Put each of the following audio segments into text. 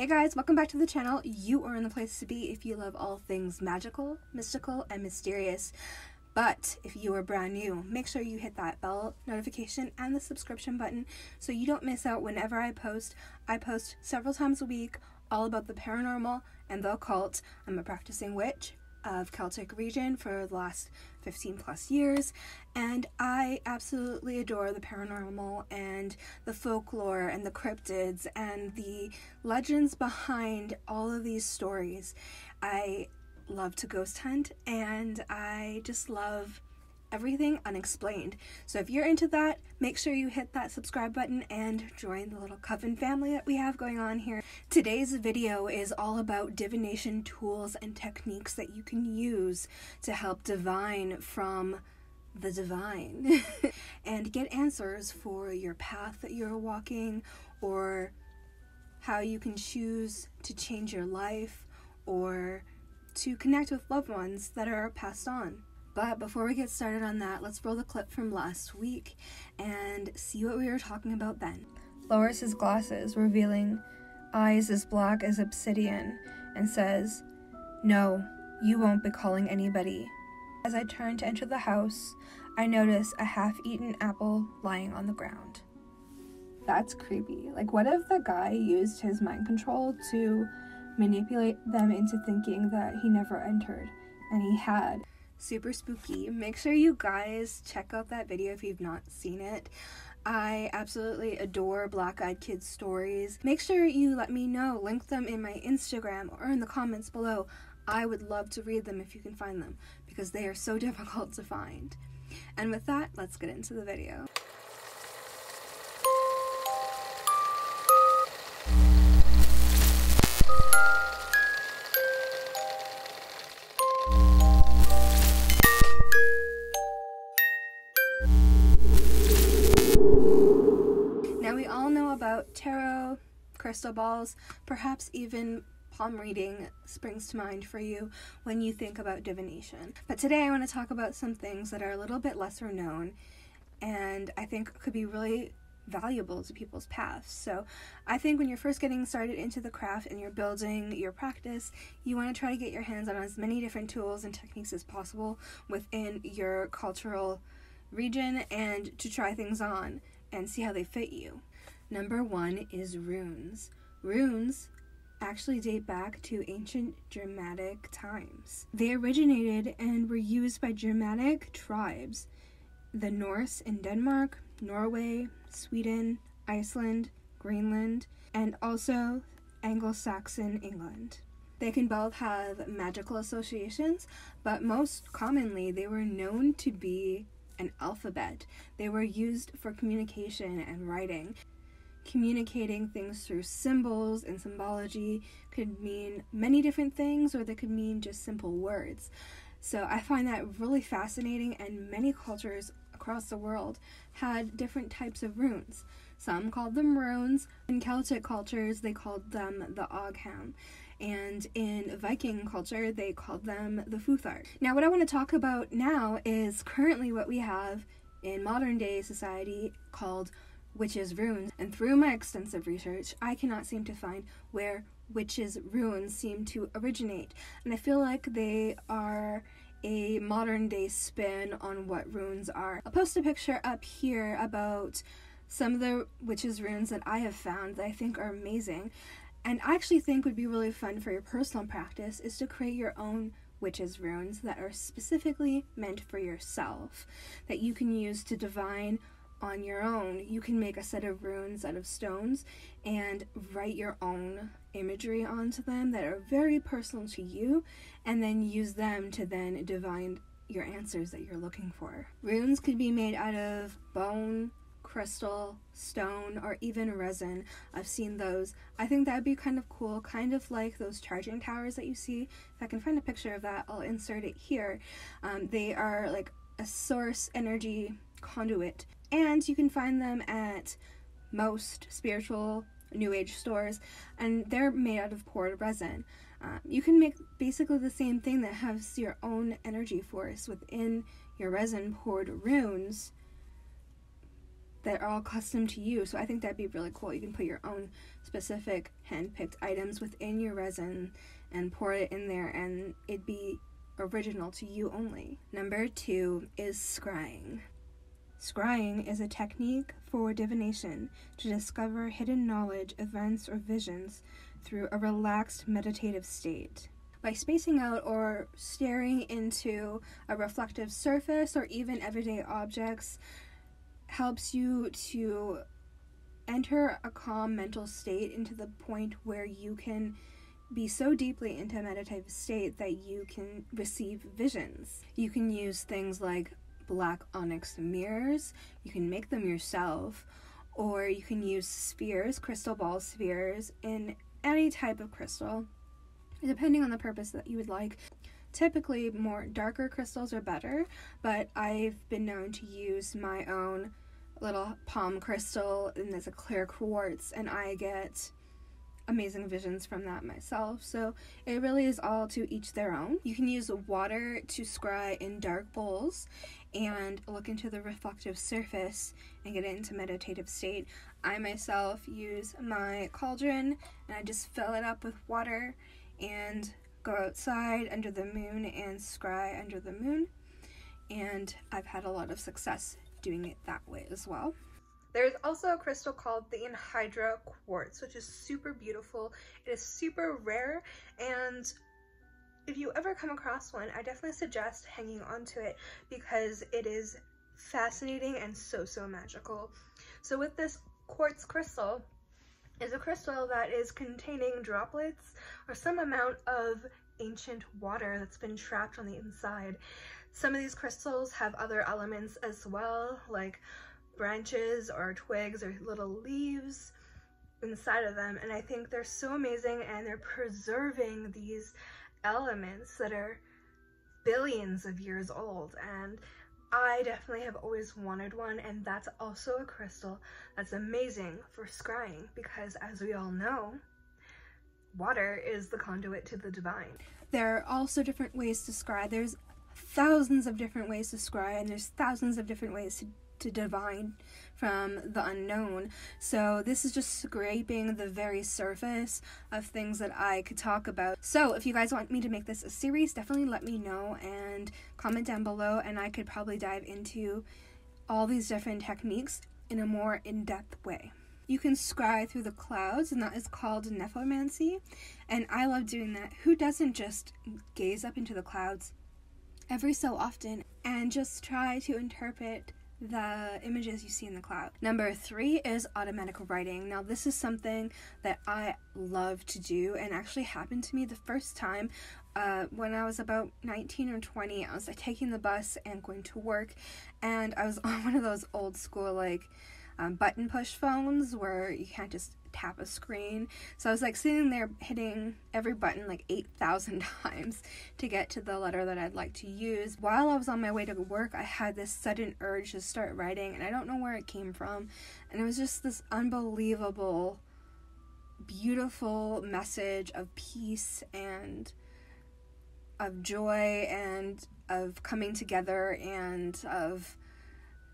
Hey guys, welcome back to the channel. You are in the place to be if you love all things magical, mystical, and mysterious. But if you are brand new, make sure you hit that bell notification and the subscription button so you don't miss out whenever I post. I post several times a week all about the paranormal and the occult. I'm a practicing witch of Celtic region for the last 15 plus years, and I absolutely adore the paranormal and the folklore and the cryptids and the legends behind all of these stories. I love to ghost hunt, and I just love everything unexplained. So if you're into that, make sure you hit that subscribe button and join the little coven family that we have going on here. Today's video is all about divination tools and techniques that you can use to help divine from the divine and get answers for your path that you're walking, or how you can choose to change your life or to connect with loved ones that are passed on. But before we get started on that, let's roll the clip from last week and see what we were talking about then. Lowers his glasses, revealing eyes as black as obsidian, and says, "No, you won't be calling anybody." As I turn to enter the house, I notice a half-eaten apple lying on the ground. That's creepy. Like, what if the guy used his mind control to manipulate them into thinking that he never entered, and he had? Super spooky. Make sure you guys check out that video if you've not seen it. I absolutely adore Black-Eyed Kids stories. Make sure you let me know. Link them in my Instagram or in the comments below. I would love to read them if you can find them, because they are so difficult to find. And with that, let's get into the video. Now, we all know about tarot, crystal balls, perhaps even palm reading springs to mind for you when you think about divination. But today I want to talk about some things that are a little bit lesser known and I think could be really valuable to people's paths. So I think when you're first getting started into the craft and you're building your practice, you want to try to get your hands on as many different tools and techniques as possible within your cultural region and to try things on and see how they fit you. Number one is runes. Runes actually date back to ancient Germanic times. They originated and were used by Germanic tribes, the Norse in Denmark, Norway, Sweden, Iceland, Greenland, and also Anglo-Saxon England. They can both have magical associations, but most commonly they were known to be an alphabet. They were used for communication and writing. Communicating things through symbols and symbology could mean many different things, or they could mean just simple words. So I find that really fascinating, and many cultures across the world had different types of runes. Some called them runes. In Celtic cultures, they called them the Ogham. And in Viking culture, they called them the Futhar. Now, what I want to talk about now is currently what we have in modern day society called witches' runes. And through my extensive research, I cannot seem to find where witches' runes seem to originate. And I feel like they are a modern day spin on what runes are. I'll post a picture up here about some of the witches' runes that I have found that I think are amazing. And I actually think would be really fun for your personal practice is to create your own witches' runes that are specifically meant for yourself, that you can use to divine on your own. You can make a set of runes out of stones and write your own imagery onto them that are very personal to you, and then use them to then divine your answers that you're looking for. Runes could be made out of bone, crystal, stone, or even resin. I've seen those. I think that'd be kind of cool, kind of like those charging towers that you see. If I can find a picture of that, I'll insert it here. They are like a source energy conduit, and you can find them at most spiritual new age stores, and they're made out of poured resin. You can make basically the same thing that has your own energy force within your resin poured runes that are all custom to you. So I think that'd be really cool. You can put your own specific hand-picked items within your resin and pour it in there, and it'd be original to you only. Number 2 is scrying. Scrying is a technique for divination to discover hidden knowledge, events, or visions through a relaxed meditative state. By spacing out or staring into a reflective surface or even everyday objects, helps you to enter a calm mental state into the point where you can be so deeply into a meditative state that you can receive visions. You can use things like black onyx mirrors, you can make them yourself, or you can use spheres, crystal ball spheres, in any type of crystal, depending on the purpose that you would like. Typically, more darker crystals are better, but I've been known to use my own little palm crystal, and there's a clear quartz, and I get amazing visions from that myself. So it really is all to each their own. You can use water to scry in dark bowls and look into the reflective surface and get into meditative state. I myself use my cauldron and I just fill it up with water and go outside under the moon and scry under the moon, and I've had a lot of success doing it that way as well. There's also a crystal called the anhydra quartz, which is super beautiful. It is super rare, and if you ever come across one, I definitely suggest hanging onto it because it is fascinating and so magical. So with this quartz crystal is a crystal that is containing droplets or some amount of ancient water that's been trapped on the inside. Some of these crystals have other elements as well, like branches or twigs or little leaves inside of them, and I think they're so amazing, and they're preserving these elements that are billions of years old, and I definitely have always wanted one. And that's also a crystal that's amazing for scrying because, as we all know, water is the conduit to the divine. There are also different ways to scry. There's thousands of different ways to scry, and there's thousands of different ways to divine from the unknown. So this is just scraping the very surface of things that I could talk about. So if you guys want me to make this a series, definitely let me know and comment down below, and I could probably dive into all these different techniques in a more in-depth way. You can scry through the clouds, and that is called nephomancy, and I love doing that. Who doesn't just gaze up into the clouds every so often and just try to interpret the images you see in the cloud? Number 3 is automatic writing. Now this is something that I love to do, and actually happened to me the first time when I was about 19 or 20. I was taking the bus and going to work, and I was on one of those old school button push phones where you can't just tap a screen. So I was sitting there hitting every button 8,000 times to get to the letter that I'd like to use. While I was on my way to work, I had this sudden urge to start writing, and I don't know where it came from, and it was just this unbelievable, beautiful message of peace and of joy and of coming together and of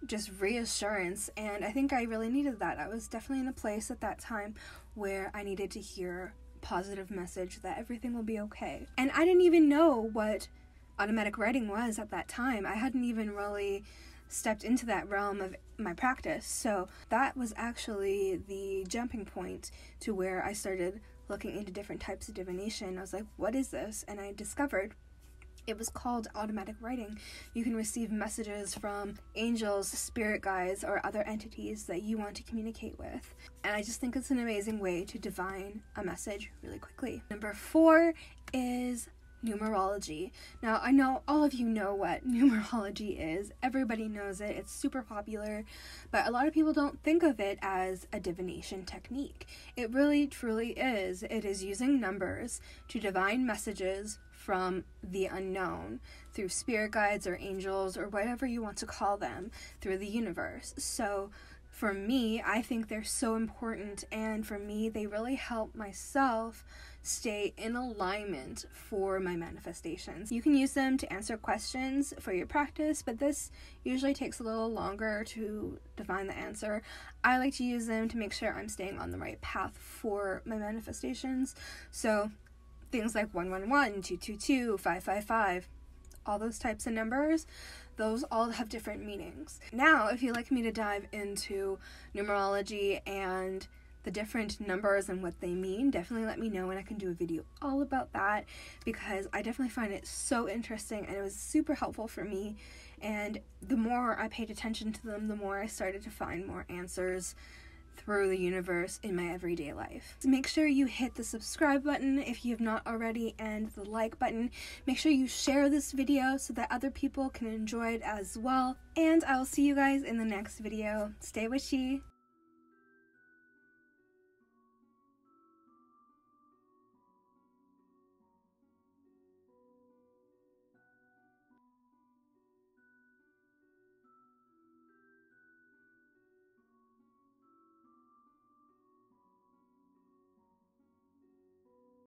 just reassurance, and I think I really needed that. I was definitely in a place at that time where I needed to hear a positive message that everything will be okay. And I didn't even know what automatic writing was at that time. I hadn't even really stepped into that realm of my practice, so that was actually the jumping point to where I started looking into different types of divination. I was like, what is this? And I discovered it was called automatic writing. You can receive messages from angels, spirit guides, or other entities that you want to communicate with. And I just think it's an amazing way to divine a message really quickly. Number 4 is numerology. Now, I know all of you know what numerology is. Everybody knows it. It's super popular, but a lot of people don't think of it as a divination technique. It really, truly is. It is using numbers to divine messages from the unknown through spirit guides or angels or whatever you want to call them through the universe. So for me, I think they're so important, and for me, they really help myself stay in alignment for my manifestations. You can use them to answer questions for your practice, but this usually takes a little longer to define the answer. I like to use them to make sure I'm staying on the right path for my manifestations. So things like 111, 222, 555, all those types of numbers, those all have different meanings. Now, if you'd like me to dive into numerology and the different numbers and what they mean, definitely let me know and I can do a video all about that, because I definitely find it so interesting and it was super helpful for me. And the more I paid attention to them, the more I started to find more answers through the universe in my everyday life. So make sure you hit the subscribe button if you have not already, and the like button. Make sure you share this video so that other people can enjoy it as well. And I will see you guys in the next video. Stay witchy!